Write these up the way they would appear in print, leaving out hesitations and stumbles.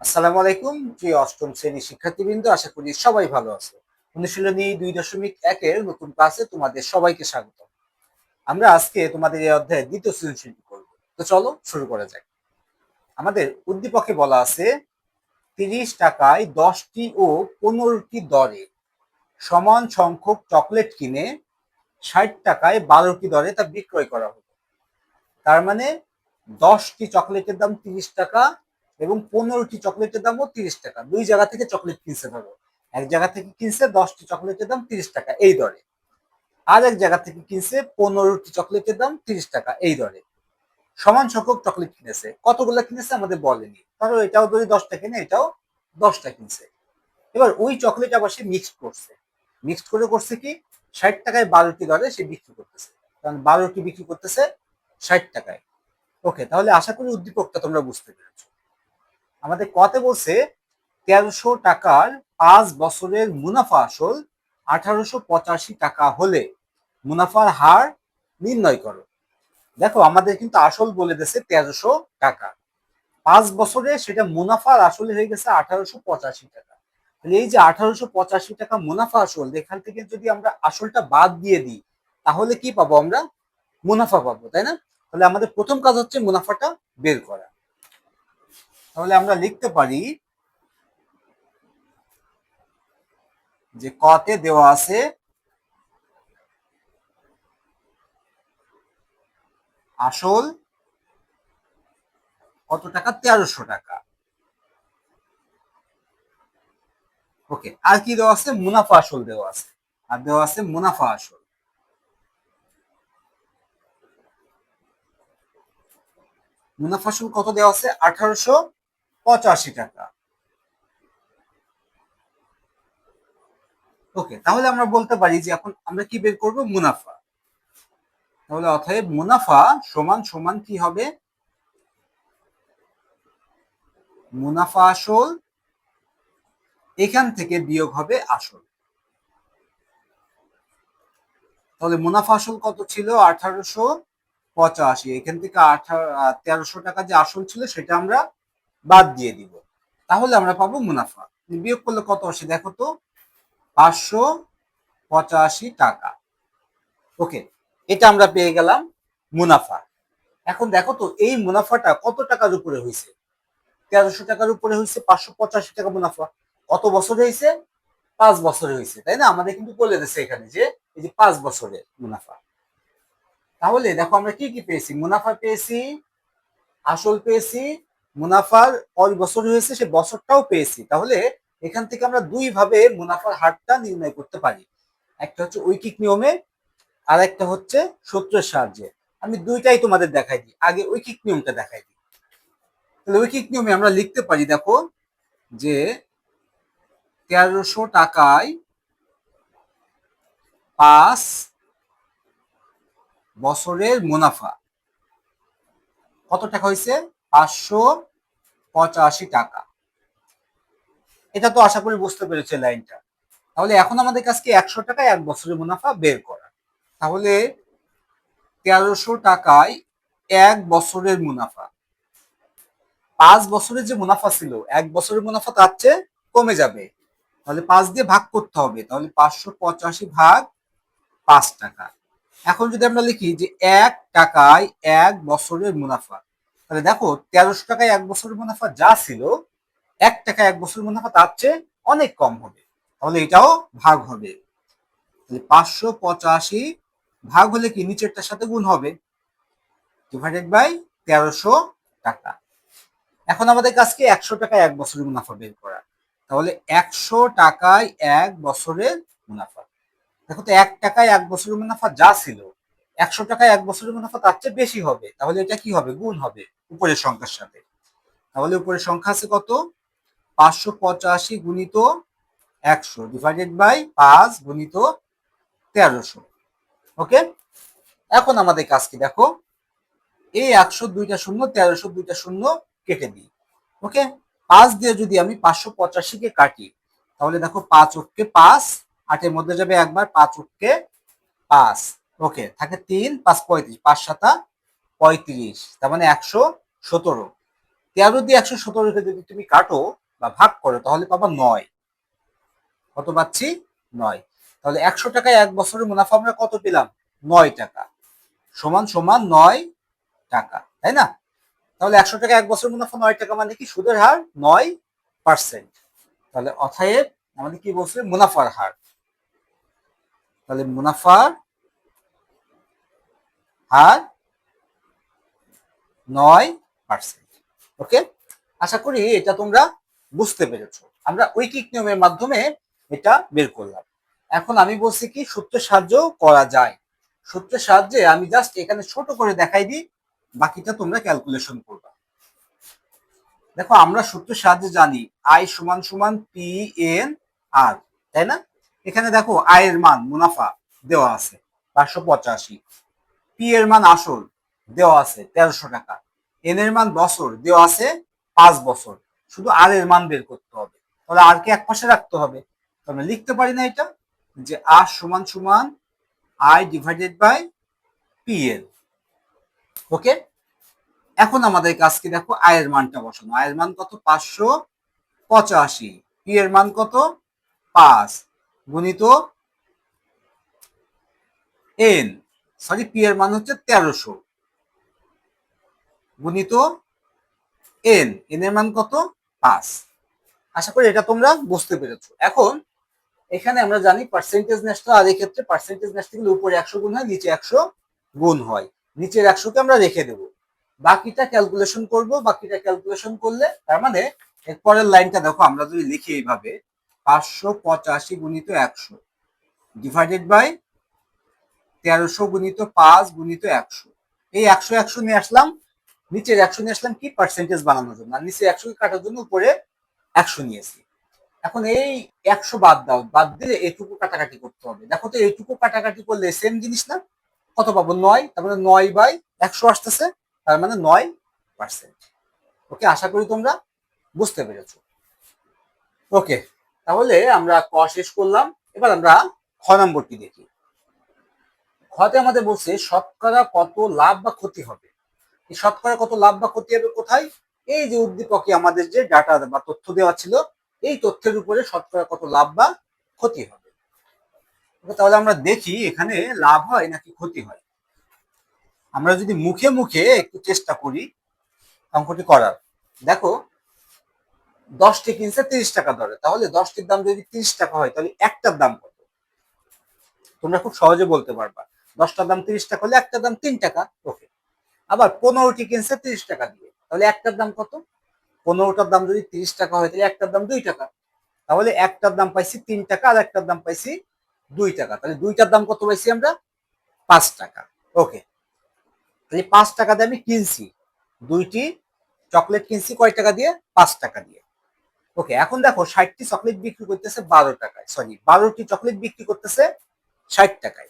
আসসালামু আলাইকুম প্রিয় অষ্টম শ্রেণীর শিক্ষার্থীবৃন্দ, আশা করি সবাই ভালো আছে। অনুশীলনী 2.1 নতুন ক্লাসে তোমাদের সবাইকে স্বাগত। আমরা আজকে তোমাদের এই অধ্যায়ের দ্বিতীয় সৃজনশীলটি করব। তো চলো শুরু করা যাক। আমাদের উদ্দীপকে বলা আছে 30 টাকায় 10টি ও 15টি দরে সমান সংখ্যক চকলেট কিনে 60 টাকায় 12টি দরে তা বিক্রয় করা হলো। তার মানে 10টি চকলেটের দাম 30 টাকা এবং 15টি চকলেটের দামও 30 টাকা। দুই জায়গা থেকে চকলেট কিনছে, ধরো এক জায়গা থেকে কিনছে 10টি চকলেটের দাম 30 টাকা এই দরে, আর এক জায়গা থেকে কিনছে 15টি চকলেটের দাম 30 টাকা এই দরে। সমান সংখ্যক চকলেট কিনেছে, কতগুলো কিনেছে আমাদের বলেনি। ধরো এটাও যদি 10টা কিনে, এটাও 10টা কিনছে। এবার ওই চকলেট আবার সে মিক্সড করছে, মিক্সড করে করছে কি 60 টাকায় 12টি দরে সে বিক্রি করতেছে, কারণ 12টি বিক্রি করতেছে 60 টাকায়। ওকে, তাহলে আশা করি উদ্দীপকটা তোমরা বুঝতে পেরেছো। আমাদের কতে বলছে 1300 টাকার 5 বছরের মুনাফা আসল 1885 টাকা হলে মুনাফার হার নির্ণয় করো। দেখো আমাদের কিন্তু আসল বলে দিয়েছে 1300 টাকা, 5 বছরে সেটা মুনাফার আসলে হয়ে গেছে 1885 টাকা। তাহলে এই যে 1885 টাকা মুনাফা আসল, এখান থেকে যদি আমরা আসলটা বাদ দিয়ে দিই তাহলে কি পাবো? আমরা মুনাফা পাবো, তাই না? তাহলে আমাদের প্রথম কাজ হচ্ছে মুনাফাটা বের করা। তাহলে আমরা লিখতে পারি যে কতে দেওয়া আছে আসল কত টাকা? 1300 টাকা। ওকে, আর কি দেওয়া আছে? মুনাফা আসল দেওয়া আছে, আর দেওয়া আছে মুনাফা আসল। মুনাফা আসল কত দেওয়া আছে? 1885 টাকা। ওকে, তাহলে আমরা বলতে পারি যে এখন আমরা কি বের করব? মুনাফা। তাহলে অতএব মুনাফা সমান সমান কি হবে? মুনাফা আসল এখান থেকে বিয়োগ হবে আসল। তাহলে মুনাফা আসল কত ছিল? 1885। এখান থেকে 1300 টাকা যে আসল ছিল সেটা আমরা বাদ দিয়ে দিব, তাহলে আমরা পাবো মুনাফা। বিয়োগ করলে কত আসে দেখো তো? 585 টাকা। ওকে, এটা আমরা পেয়ে গেলাম মুনাফা। এখন দেখো তো এই মুনাফাটা কত টাকার উপরে হয়েছে? 1300 টাকার উপরে হয়েছে 585 টাকা মুনাফা। কত বছরে হয়েছে? 5 বছরে হয়েছে, তাই না? আমাদের কিন্তু বলে দিচ্ছে এখানে যে এই যে 5 বছরের মুনাফা। তাহলে দেখো আমরা কি কি পেয়েছি? মুনাফা পেয়েছি, আসল পেয়েছি, মুনাফার কয় বছর হয়েছে সে বছরটাও পেয়েছি। তাহলে এখান থেকে আমরা দুই ভাবে মুনাফার হারটা নির্ণয় করতে পারি, একটা হচ্ছে ঐকিক নিয়মে, আর একটা হচ্ছে সূত্রের সাহায্যে। আমি দুইটাই তোমাদের দেখাই দিই, আগে ঐকিক নিয়মটা দেখাই দিই। তাহলে ঐকিক নিয়মে আমরা লিখতে পারি দেখো যে 1300 টাকায় 5 বছরের মুনাফা কত টাকা হয়েছে? 585 টাকা। এটা তো আশা করি বুঝতে পেরেছে লাইনটা। তাহলে এখন আমাদের কাছে 100 টাকায় 1 বছরের মুনাফা বের করা। তাহলে 1300 টাকায় 1 বছরের মুনাফা, 5 বছরের যে মুনাফা ছিল 1 বছরের মুনাফা তার চেয়ে কমে যাবে, তাহলে 5 দিয়ে ভাগ করতে হবে। তাহলে 585 ভাগ 5 টাকা। এখন যদি আমরা লিখি যে 1 টাকায় 1 বছরের মুনাফা, তাহলে দেখো 1300 টাকায় 1 বছরের মুনাফা যা ছিল 1 টাকায় 1 বছরের মুনাফা তার চেয়ে অনেক কম হবে, তাহলে এটাও ভাগ হবে। 585 ভাগ হলে কি নিচেরটার সাথে গুণ হবে, ডিভাইডেড বাই 1300 টাকা। এখন আমাদের কাছে 100 টাকায় 1 বছরের মুনাফা বের করা। তাহলে 100 টাকায় 1 বছরের মুনাফা। দেখো তো 1 টাকায় 1 বছরের মুনাফা যা ছিল 100 টাকায় 1 বছরের মুনাফা তার চেয়ে বেশি হবে, তাহলে এটা কি হবে? গুণ হবে উপরের সংখ্যার সাথে। তাহলে উপরের সংখ্যা আছে কত? 585 গুণিত 100 ডিভাইডেড বাই 5 গুণিত 1300। ওকে, এখন আমাদের কাজ কি দেখো, এই 100 দুইটা শূন্য, 1300 দুইটা শূন্য কেটে দিই। ওকে, 5 দিয়ে যদি আমি 585 কে কাটি তাহলে দেখো 5 অক্ষে 5, 8-এর মধ্যে যাবে একবার, 5 অক্ষে 5। ওকে, থাকে 3, 5 35, 5 7 35, তার মানে 117। 13 দিয়ে 117কে যদি তুমি কাটো বা ভাগ করো তাহলে পাবা 9। কত পাচ্ছি? 9। তাহলে 100 টাকায় 1 বছরের মুনাফা আমরা কত পেলাম? 9 টাকা। সমান সমান 9 টাকা, তাই না? তাহলে 100 টাকা 1 বছর মুনাফা 9 টাকা মানে কি? সুদের হার 9%। তাহলে অতএব আমাদের কি বলছে? মুনাফার হার। তাহলে মুনাফার হার 9%। ওকে, আশা করি এটা তোমরা বুঝতে পেরেছো। আমরা ঐকিক নিয়মের মাধ্যমে এটা বের করলাম। এখন আমি বলছি কি সূত্রের সাহায্যেও করা যায়। সূত্রের সাহায্যে আমি জাস্ট এখানে ছোট করে দেখাই দিই, বাকিটা তোমরা ক্যালকুলেশন করবা। দেখো আমরা সূত্রের সাহায্যে জানি আই সমান সমান পি এন আর, তাই না? এখানে দেখো আয়ের মান মুনাফা দেওয়া আছে 585, পি এর মান আসল দেওয়া আছে 1300 টাকা, এন এর মান বছর দেওয়া আছে 5 বছর। শুধু আর এর মান বের করতে হবে। তাহলে আর কে এক পাশে রাখতে হবে। আমরা লিখতে পারি না এটা যে আর সমান সমান I divided by P L. Okay, এখন আমাদের কাজ কি? দেখো আয়ের মানটা বসানো। আয়ের মান কত? 585। পি এর মান কত? 5 গুণিত এন, সরি পি এর মান হচ্ছে 1300 গুণিত এন, এন এর মান কত? 5। আশা করি এটা তোমরা বুঝতে পেরেছো। এখন এখানে আমরা জানি পার্সেন্টেজ নেসটা, আর এই ক্ষেত্রে পার্সেন্টেজ নেসটা কিন্তু উপরে 100 গুণ হয়, নিচে 100 গুণ হয়। নিচের 100কে আমরা রেখে দেব, বাকিটা ক্যালকুলেশন করব। বাকিটা ক্যালকুলেশন করলে তার মানে এর পরের লাইনটা দেখো, আমরা যদি লিখি এইভাবে 585 গুণিত 100 ডিভাইডেড বাই 1300 গুণিত 5 গুণিত 100। এই 100 100 নিয়ে আসলাম, নিচের 100 নিয়ে আসলাম কি? পার্সেন্টেজ বানানোর জন্য। আর নিচে 100 কাটার জন্য উপরে 100 নিয়েছি। এখন এই 100 বাদ দাও, বাদ দিয়ে এইটুকু কাটাকাটি করতে হবে। দেখো তো এইটুকু কাটাকাটি করলে সেম জিনিস না? কত পাবো? 9। তার মানে 9/100 আসতেছে, তার মানে 9%। ওকে, আশা করি তোমরা বুঝতে পেরেছো। ওকে, তাহলে আমরা ক শেষ করলাম। এবার আমরা খ নম্বরটি দেখি। খতে আমাদের বলছে শতকরা কত লাভ বা ক্ষতি হবে। এই শতকরা কত লাভ বা ক্ষতি হবে কোথায়? এই যে উদ্দীপকে আমাদের যে ডাটা বা তথ্য দেওয়া ছিল, এই তথ্যের উপরে শতকরা কত লাভ বা ক্ষতি হবে। তাহলে আমরা দেখি এখানে লাভ হয় নাকি ক্ষতি হয়। আমরা যদি মুখে মুখে একটু চেষ্টা করি অঙ্কটি করার। দেখো 10টি কিনছে 30 টাকা দরে, তাহলে 10টির দাম যদি 30 টাকা হয় তাহলে একটার দাম কত? তোমরা খুব সহজে বলতে পারবা। 10টার দাম 30 টাকা হলে একটার দাম 3 টাকা। ওকে, আবার 15টি কিনছে 30 টাকা দিয়ে, তাহলে একটার দাম কত? 15টার দাম যদি 30 টাকা হয় তাহলে একটার দাম 2 টাকা। তাহলে একটার দাম পাইছি 3 টাকা আর একটার দাম পাইছি 2 টাকা। তাহলে দুইটার দাম কত পাইছি আমরা? 5 টাকা। ওকে, তাহলে 5 টাকা দিয়ে আমি কিনছি, দুইটি চকলেট কিনছি কয় টাকা দিয়ে? 5 টাকা দিয়ে। ওকে, এখন দেখো 60টি চকলেট বিক্রি করতেছে 12 টাকায়, সরি 12টি চকলেট বিক্রি করতেছে 60 টাকায়।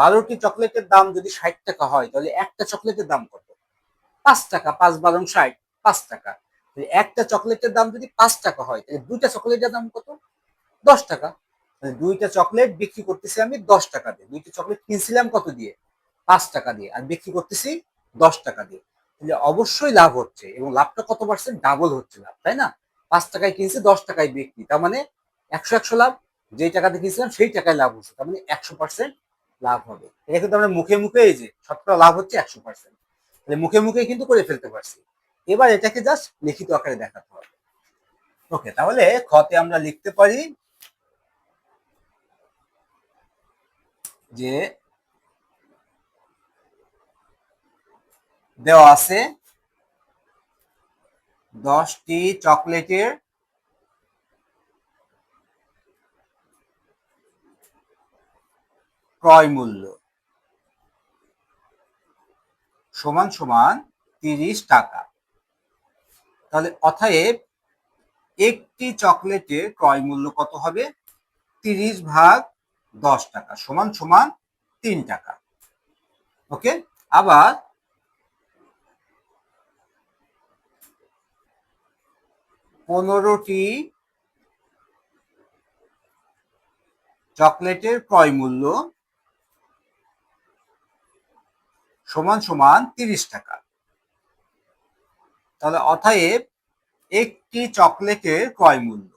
12টি চকলেটের দাম যদি 60 টাকা হয় তাহলে একটা চকলেটের দাম কত? 5 টাকা। 5 × 12 = 60, 5 টাকা। একটা চকলেটের দাম যদি 5 টাকা হয় তাহলে দুইটা চকলেটের দাম কত? 10 টাকা। দুইটা চকলেট বিক্রি করতেছি আমি 10 টাকা দিয়ে। দুইটা চকলেট কিনছিলাম কত দিয়ে? 5 টাকা দিয়ে, আর বিক্রি করতেছি 10 টাকা দিয়ে। তাহলে অবশ্যই লাভ হচ্ছে, এবং লাভটা কত পার্সেন্ট? ডাবল হচ্ছে লাভ, তাই না? 5 টাকায় কিনছি, 10 টাকায় বিক্রি, তার মানে 100 লাভ। যেই টাকাতে কিনছিলাম সেই টাকায় লাভ হচ্ছে, তার মানে 100% লাভ হবে। এটা কিন্তু আমরা মুখে মুখে, এই যে শতকরা লাভ হচ্ছে 100%, তাহলে মুখে মুখে কিন্তু করে ফেলতে পারছি। এবার এটাকে জাস্ট লিখিত আকারে দেখাতে হবে। ওকে, তাহলে খতে আমরা লিখতে পারি যে দেওয়া আছে 10টি চকলেটের ক্রয় মূল্য সমান সমান 30 টাকা। তাহলে অতএব একটি চকলেটের ক্রয় মূল্য কত হবে? 30/10 টাকা সমান সমান 3 টাকা। ওকে, আবার 15টি চকলেটের ক্রয় মূল্য সমান সমান 30 টাকা। তাহলে অতএব একটি চকলেটের ক্রয় মূল্য,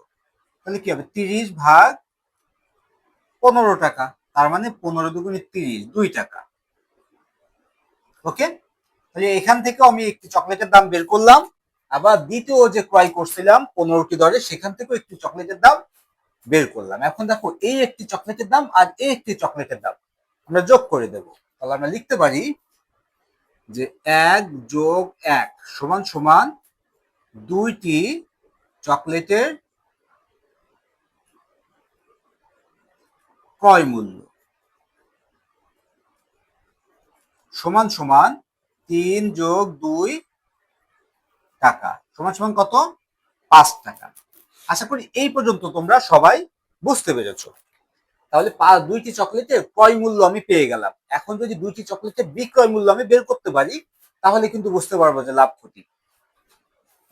তাহলে কি হবে 30/15 টাকা, তার মানে 15×2 = 30, 2 টাকা। ওকে, তাহলে এখান থেকে আমি একটি চকলেটের দাম বের করলাম, আবার দ্বিতীয় যে ক্রয় করছিলাম 15টি দরে সেখান থেকেও একটি চকলেটের দাম বের করলাম। এখন দেখো এই একটি চকলেটের দাম আর এই একটি চকলেটের দাম আমরা যোগ করে দেব। তাহলে আমরা লিখতে পারি যে 1+1 = 2টি চকলেটের ক্রয় মূল্য সমান সমান 3+2 টাকা সমান সমান কত? 5 টাকা। আশা করি এই পর্যন্ত তোমরা সবাই বুঝতে পেরেছো। তাহলে 2টি চকলেটের ক্রয় মূল্য আমি পেয়ে গেলাম। এখন যদি 2টি চকলেটের বিক্রয় মূল্য আমি বের করতে পারি তাহলে কিন্তু বুঝতে পারবো যে লাভ ক্ষতি।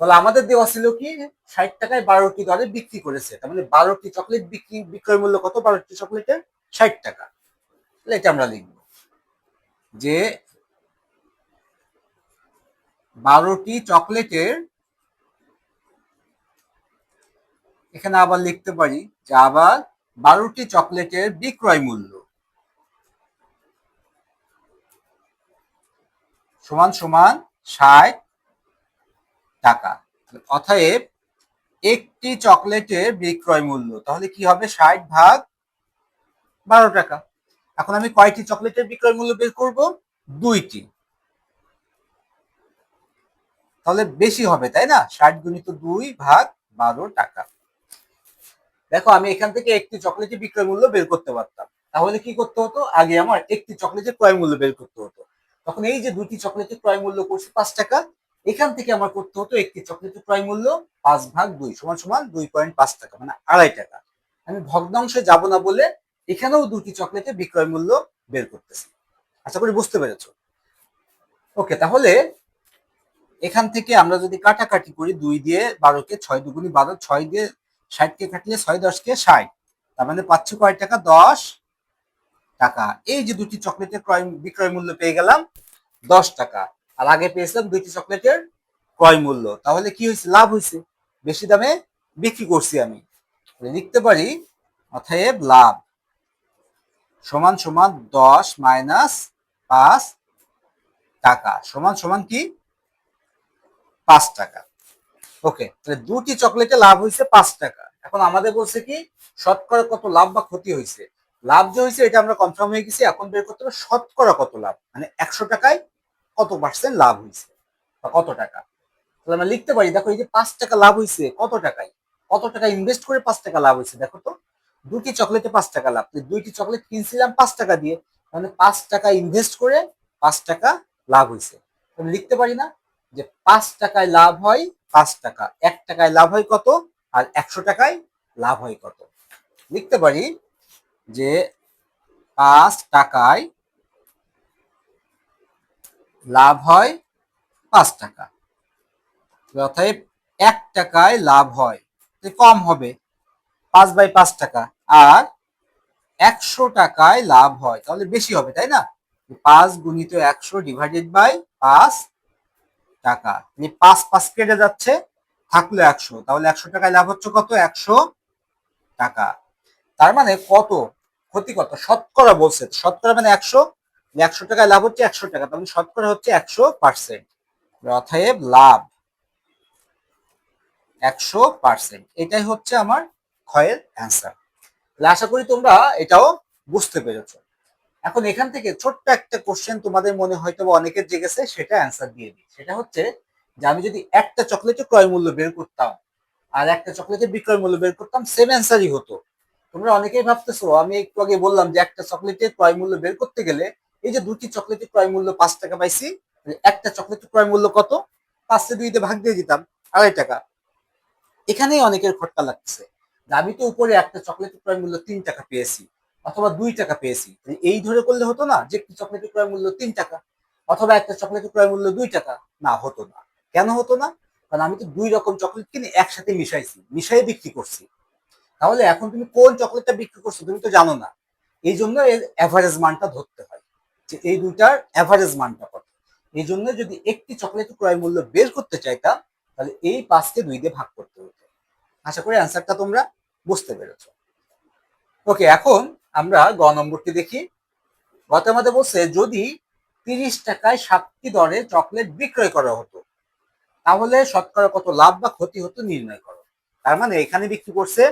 তাহলে আমাদের দেওয়া ছিল কি 60 টাকায় 12টি দরে বিক্রি করেছে, তার মানে 12টি চকলেট বিক্রয় মূল্য কত? 12টি চকলেটের 60 টাকা। তাহলে এটা আমরা লিখব যে 12টি চকলেটের, এখানে আবার লিখতে পারি যে আবার 12টি চকলেটের বিক্রয় মূল্য সমান সমান 60 টাকা। অতএব একটি চকলেটের বিক্রয় মূল্য তাহলে কি হবে? 60/12 টাকা। এখন আমি কয়টি চকলেটের বিক্রয় মূল্য বের করব? 2টি। তাহলে বেশি হবে তাই না? 60×2/12 টাকা। দেখো আমি এখান থেকে একটি চকলেটের বিক্রয় মূল্য বের করতে পারতাম, তাহলে কি করতে হতো? আগে আমার একটি চকলেটের ক্রয় মূল্য বের করতে হতো। তখন এই যে 2টি চকলেটের ক্রয় মূল্য করছে 5 টাকা, এখান থেকে আমার করতে হতো একটি চকলেটের ক্রয় মূল্য 5/2 সমান সমান 2.5 টাকা, মানে 2.5 টাকা। আমি ভগ্নাংশে যাব না বলে এখানেও 2টি চকলেটের বিক্রয় মূল্য বের করতেছি। আশা করি বুঝতে পেরেছো। ওকে, তাহলে এখান থেকে আমরা যদি কাটাকাটি করি 2 দিয়ে 12কে, 6×2 = 12, 6 দিয়ে 60কে কাটলে 6×10 = 60, তার মানে পাচ্ছি কয় টাকা? 10 টাকা। এই যে 2টি চকলেটের বিক্রয় মূল্য পেয়ে গেলাম 10 টাকা, আর আগে পেয়েছিলাম 2টি চকলেটের ক্রয় মূল্য। তাহলে কি হয়েছে? লাভ হয়েছে, বেশি দামে বিক্রি করছি আমি। লিখতে পারি অতএব লাভ সমান সমান 10 - 5 টাকা সমান সমান কি? 5 টাকা। ওকে, তাহলে 2টি চকলেটে লাভ হয়েছে 5 টাকা। এখন আমাদের বলছে কি শতকরা কত লাভ বা ক্ষতি হয়েছে। লাভ যে হয়েছে এটা আমরা কনফার্ম হয়ে গেছি, এখন বের করতে হবে শতকরা কত লাভ, মানে 100 টাকায় কত পার্সেন্ট লাভ হয়েছে বা কত টাকা। তাহলে আমরা লিখতে পারি, দেখো এই যে 5 টাকা লাভ হয়েছে কত টাকায়, কত টাকা ইনভেস্ট করে 5 টাকা লাভ হয়েছে। দেখো তো 2টি চকলেটে 5 টাকা লাভ, 2টি চকলেট কিনছিলাম 5 টাকা দিয়ে, মানে 5 টাকা ইনভেস্ট করে 5 টাকা লাভ হয়েছে। আমি লিখতে পারি না যে 5 টাকায় লাভ হয় 5 টাকা, 1 টাকায় লাভ হয় কত, আর 100 টাকায় লাভ হয় কত। লিখতে পারি যে 5 টাকায় লাভ হয় 5 টাকা, অতএব 1 টাকায় লাভ হয় কম হবে 5/5 টাকা, আর 100 টাকায় লাভ হয় তাহলে বেশি হবে তাই না? 5×100 / 5 টাকা, 5 কেটে যাচ্ছে, থাকলো 100, তাহলে 100 টাকায় লাভ হচ্ছে কত? 100 টাকা। তার মানে কত ক্ষতি কত? শতকরা বলছে, শতকরা মানে 100, 100 টাকায় লাভ হচ্ছে 100 টাকা, তাহলে শতকরা হচ্ছে 100%। অতএব লাভ 100%, এটাই হচ্ছে আমার ক্ষয়ের অ্যান্সার। আশা করি তোমরা এটাও বুঝতে পেরেছো। এখন এখান থেকে ছোট্ট একটা কোশ্চেন তোমাদের মনে হয়তো অনেকের জেগেছে, সেটা অ্যান্সার দিয়ে দিই। সেটা হচ্ছে যে আমি যদি একটা চকলেটের ক্রয় মূল্য বের করতাম আর একটা চকলেটের বিক্রয় মূল্য বের করতাম, সেম অ্যান্সারই হতো। তোমরা অনেকেই ভাবতেছো, আমি একটু আগে বললাম যে একটা চকলেটের ক্রয় মূল্য বের করতে গেলে এই যে 2টি চকলেটের ক্রয় মূল্য 5 টাকা পাইছি, একটা চকলেটের ক্রয় মূল্য কত? 5-2 ভাগ দিয়ে দিতাম, 2.5 টাকা। এখানেই অনেকের খটকা লাগছে যে আমি তো উপরে একটা চকলেটের ক্রয় মূল্য 3 টাকা পেয়েছি অথবা 2 টাকা পেয়েছি, এই ধরে করলে হতো না যে একটি চকলেটের ক্রয় মূল্য 3 টাকা অথবা একটা চকলেটের ক্রয় মূল্য 2 টাকা? না, হতো না। কেন হতো না? কারণ আমি তো 2 রকম চকলেট কিনে একসাথে মিশাই বিক্রি করছি। তাহলে এখন তুমি কোন চকলেটটা বিক্রি করছো তুমি তো জানো না, এই জন্য এর অ্যাভারেজ মানটা ধরতে হয় যে এই দুইটার অ্যাভারেজ মানটা কত। এই জন্য যদি একটি চকলেটের ক্রয় মূল্য বের করতে চাইতাম তাহলে এই 5কে 2 দিয়ে ভাগ করতে হতো। আশা করি অ্যান্সারটা তোমরা বুঝতে পেরেছ। ওকে, এখন আমরা গ নম্বরটি দেখি। গতে আমাদের বলছে যদি 30 টাকায় 7টি দরে চকলেট বিক্রয় করা হতো তাহলে শতকরা কত লাভ বা ক্ষতি হতো নির্ণয় করো। তার মানে এখানে বিক্রি করছে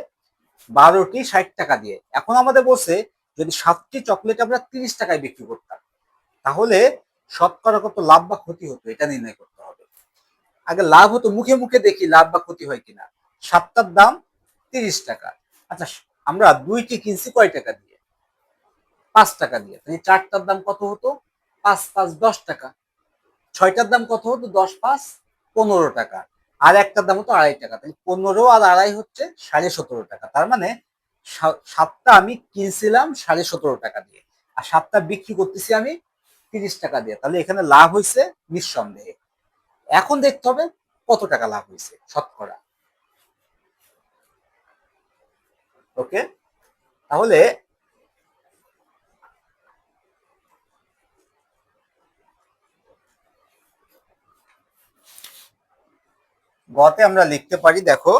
12টি 60 টাকা দিয়ে। এখন আমাদের বলছে যদি 7টি চকলেট আমরা 30 টাকায় বিক্রি করতাম তাহলে শতকরা কত লাভ বা ক্ষতি হতো এটা নির্ণয় করতে হবে। আগে লাভ হতো, মুখে মুখে দেখি লাভ বা ক্ষতি হয় কিনা। 7টার দাম 30 টাকা। আচ্ছা, আমরা 2টি কিনছি কয় টাকা দিয়ে? 5 টাকা দিয়ে। তাহলে 4টার দাম কত হতো? 5 5 10 টাকা। 6টার দাম কত হতো? 10 5 15 টাকা। আর একটার দাম হতো 2.5 টাকা। তাহলে 15 আর 2.5 হচ্ছে 17.5 টাকা। তার মানে 7টা আমি কিনছিলাম 17.5 টাকা দিয়ে, আর 7টা বিক্রি করতেছি আমি 30 টাকা দিয়ে। তাহলে এখানে লাভ হয়েছে নিঃসন্দেহে। এখন দেখতে হবে কত টাকা লাভ হয়েছে শতকরা। ওকে, তাহলে গতে আমরা লিখতে পারি, দেখো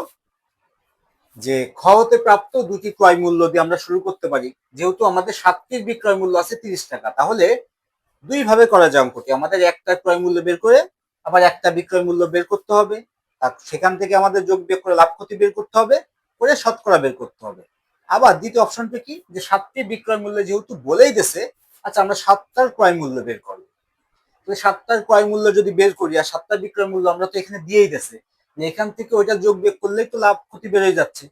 যে খ হতে প্রাপ্ত দুটি ক্রয় মূল্য দিয়ে আমরা শুরু করতে পারি। যেহেতু আমাদের 7টির বিক্রয় মূল্য আছে 30 টাকা, তাহলে দুই ভাবে করা যায় অঙ্কটি। আমাদের একটা ক্রয় মূল্য বের করে আবার একটা বিক্রয় মূল্য বের করতে হবে, আর সেখান থেকে আমাদের যোগ বিয়োগ করে লাভ ক্ষতি বের করতে হবে, করে শতকরা বের করতে হবে। আবার দ্বিতীয় অপশনটা কি, যে 7টি বিক্রয় মূল্য যেহেতু বলেই দিয়েছে, আচ্ছা আমরা 7টার ক্রয় মূল্য বের করবো। তো 7টার ক্রয় মূল্য যদি বের করি আর 7টার বিক্রয় মূল্য আমরা তো এখানে দিয়েই দিয়েছে, এখান থেকে ওইটা যোগ বিয়োগ করলেই তো লাভ ক্ষতি বেড়ে যাচ্ছে।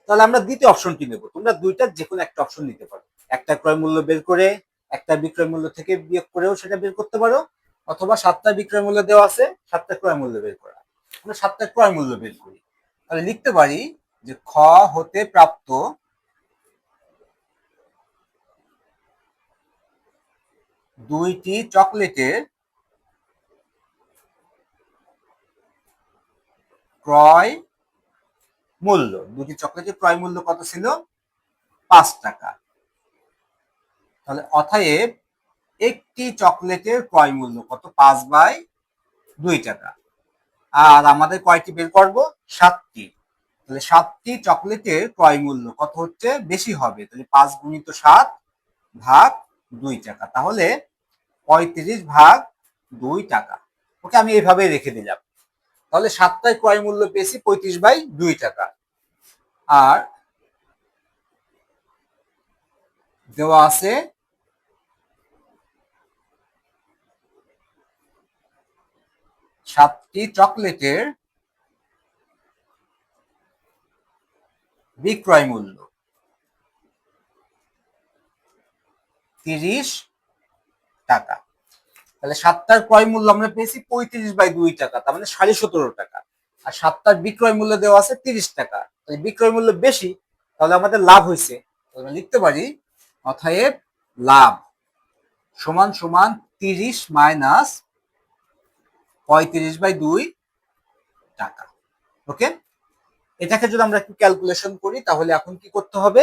তাহলে আমরা দ্বিতীয় অপশনটি নেব। তোমরা দুইটার যে কোনো একটা অপশন নিতে পারো। একটা ক্রয় মূল্য বের করে একটা বিক্রয় মূল্য থেকে বিয়োগ করেও সেটা বের করতে পারো, অথবা 7টা বিক্রয় মূল্য দেওয়া আছে 7টা ক্রয় মূল্য বের করা। আমরা 7টা ক্রয় মূল্য বের করি। তাহলে লিখতে পারি যে খ হতে প্রাপ্ত দুইটি চকলেটের ক্রয় মূল্য, দুটি চকলেটের ক্রয় মূল্য কত ছিল? 5 টাকা। তাহলে অতএব একটি চকলেটের ক্রয় মূল্য কত? 5/2 টাকা। আর আমাদের কয়টি বের করব? 7টি। তাহলে 7টি চকলেটের ক্রয় মূল্য কত হচ্ছে? বেশি হবে। তাহলে 5 গুণিত 7 ভাগ 2 টাকা। তাহলে 35 ভাগ 2 টাকা। ওকে, আমি এইভাবে রেখে দিলাম। তাহলে 7টায় ক্রয় মূল্য পেয়েছি 35/2 টাকা। আর দেওয়া আছে 7টি চকলেটের বিক্রয় মূল্য 30 টাকা। তাহলে 7টার ক্রয় মূল্য আমরা পেয়েছি 35/2 টাকা, তার মানে 17.5 টাকা। আর 7টার বিক্রয় মূল্য দেওয়া আছে 30 টাকা, তাহলে বিক্রয় মূল্য বেশি, তাহলে আমাদের লাভ হয়েছে। আমরা লিখতে পারি অতএব লাভ সমান সমান 30 মাইনাস 35/2 টাকা। ওকে, এটাকে যদি আমরা একটু ক্যালকুলেশন করি তাহলে এখন কি করতে হবে?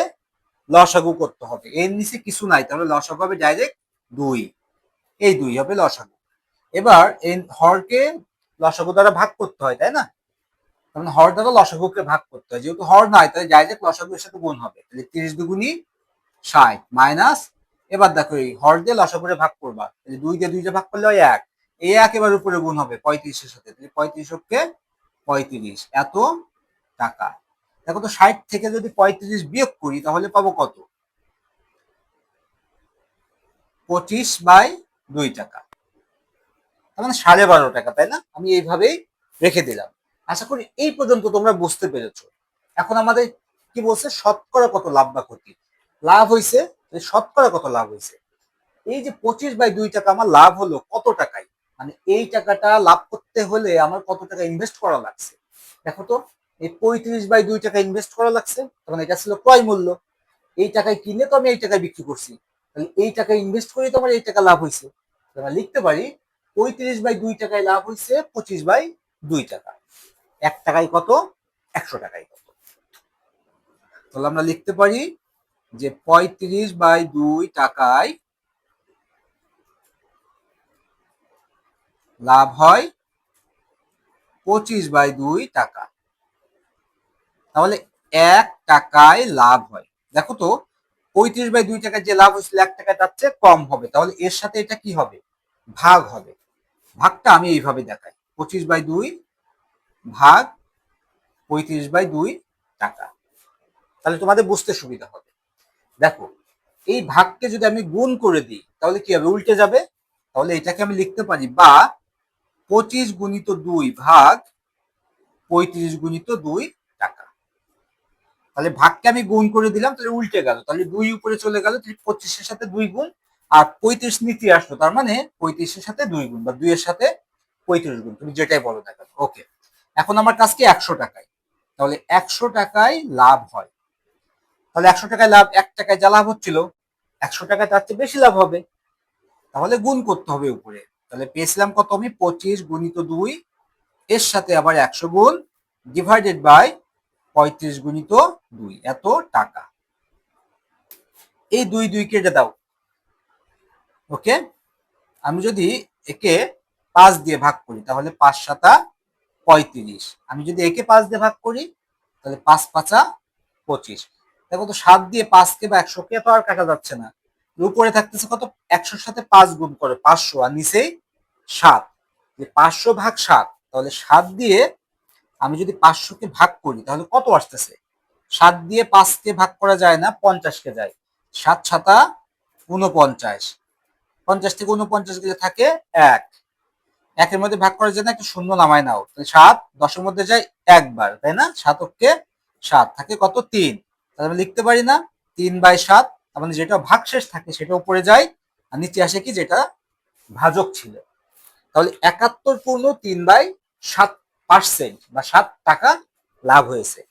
লসাগু করতে হবে। এর নিচে কিছু নাই, তাহলে লসাগু হবে ডাইরেক্ট 2। এই 2 হবে লসাগু। এবার এই হরকে লসাগু দ্বারা ভাগ করতে হয়, তাই না? মানে হর দ্বারা লসাগুকে ভাগ করতে হয়। যেহেতু হর নাই তাহলে ডাইরেক্ট লসাগুর সাথে গুণ হবে। তাহলে 30 দুগুণী 60 মাইনাস, এবার দেখো এই হর দিয়ে লসাগুরে ভাগ করবা, 2 দিয়ে 2 দিয়ে ভাগ করলে হয় 1। এই 1 এবার উপরে গুণ হবে 35-এর সাথে। তাহলে 35 কে 35 এত টাকা। দেখো তো 60 থেকে যদি 35 বিয়োগ করি তাহলে পাবো কত? 25/2 টাকা। তার মানে 12.5 টাকা, তাই না? আমি এইভাবেই রেখে দিলাম। আশা করি এই পর্যন্ত তোমরা বুঝতে পেরেছো। এখন আমাদের কি বলছে? শতকরা কত লাভ বা ক্ষতি। লাভ হয়েছে, শতকরা কত লাভ হয়েছে। এই যে 25/2 টাকা আমার লাভ হলো কত টাকায়, মানে এই টাকাটা লাভ করতে হলে আমার কত টাকা ইনভেস্ট করা লাগছে। দেখো তো, এই 35/2 টাকা ইনভেস্ট করা লাগছে, তখন এটা ছিল ক্রয় মূল্য। এই টাকায় কিনে তো আমি এই টাকায় বিক্রি করছি, তাহলে এই টাকা ইনভেস্ট করে তো আমার এই টাকা লাভ হয়েছে। আমরা লিখতে পারি 35/2 টাকায় লাভ হয়েছে 25/2 টাকা। 1 টাকায় কত? 100 টাকায় কত? তাহলে আমরা লিখতে পারি যে 35/2 টাকায় লাভ হয় 25/2 টাকা। তাহলে 1 টাকায় লাভ হয়। দেখো তো 35/2 টাকায় যে লাভ হয়েছিল 1 টাকা তার চেয়ে কম হবে, তাহলে এর সাথে এটা কি হবে? ভাগ হবে। ভাগটা আমি এইভাবে দেখাই, 25/2 ভাগ 35/2 টাকা। তাহলে তোমাদের বুঝতে সুবিধা হবে। দেখো এই ভাগকে যদি আমি গুণ করে দিই তাহলে কি হবে? উল্টে যাবে। তাহলে এটাকে আমি লিখতে পারি বা 25 × 2 ভাগ 35 × 2 টাকা। তাহলে ভাগকে আমি গুণ করে দিলাম, তাহলে উল্টে গেল, তাহলে 2 উপরে চলে গেল, 25-এর সাথে 2 গুণ, আর 35 নিচে আসলো, তার মানে 35-এর সাথে 2 গুণ বা 2 এর সাথে 35 গুণ, তুমি যেটাই বলো না কেন। ওকে, এখন আমার কাজ কি? 100 টাকায়। তাহলে 100 টাকায় লাভ হয়। তাহলে 100 টাকায় লাভ, 1 টাকায় যা লাভ হচ্ছিল 100 টাকায় তার চেয়ে বেশি লাভ হবে, তাহলে গুণ করতে হবে উপরে। তাহলে পেয়েছিলাম কত আমি? 25 × 2 এর সাথে আবার 100 গুণ ডিভাইডেড বাই 35 × 2 এত টাকা। এই 2 2 কেটে দাও। ওকে, আমি যদি একে 5 দিয়ে ভাগ করি তাহলে 5 7 35। আমি যদি একে 5 দিয়ে ভাগ করি তাহলে 5 5 25। দেখো তো 7 দিয়ে 5 কে বা 100 কে তো আর কাটা যাচ্ছে না। উপরে থাকতেছে কত? 100-র সাথে 5 গুণ করে 500, আর নিচেই 7। 500 ভাগ 7, তাহলে 7 দিয়ে আমি যদি 500 কে ভাগ করি তাহলে কত আসতেছে? 7 দিয়ে 5 কে ভাগ করা যায় না, 50 কে যায়। 7 7 49, 50 থেকে 49 গেলে থাকে 1। 1-এর মধ্যে ভাগ করার জন্য একটা শূন্য নামায় নাও, তাহলে 7 10-এর মধ্যে যায় একবার, তাই না? 7 কে 7 থাকে কত? 3। তাহলে আমি লিখতে পারি না 3/7, তার মানে যেটা ভাগশেষ থাকে সেটা উপরে যায়, আর নিচে আসে কি? যেটা ভাজক ছিল। তাহলে 71/3/7% বা 7 টাকা লাভ হয়েছে।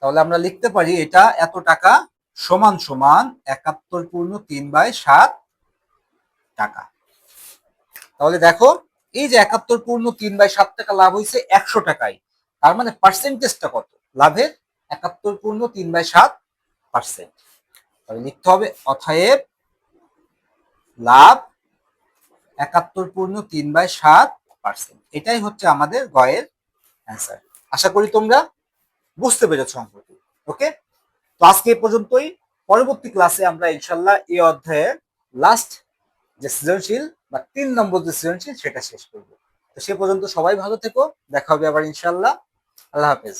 তাহলে আমরা লিখতে পারি এটা এত টাকা সমান সমান 71/3/7 টাকা। তাহলে দেখো এই যে 71/3/7 টাকা লাভ হয়েছে 100 টাকায়, তার মানে পার্সেন্টেজটা কত লাভের? 71/3/7%। তাহলে লিখতে হবে অতএব লাভ 71/3/7%। এটাই হচ্ছে আমাদের গয়ের অ্যান্সার। আশা করি তোমরা বুঝতে পেরেছ অঙ্কটি। ওকে, তো আজকে এ পর্যন্তই। পরবর্তী ক্লাসে আমরা ইনশাল্লাহ এই অধ্যায়ের লাস্ট যে সৃজনশীল বা 3 নম্বর যে সৃজনশীল সেটা শেষ করব। তো সে পর্যন্ত সবাই ভালো থেকো, দেখা হবে আবার ইনশাল্লাহ। আল্লাহ হাফেজ।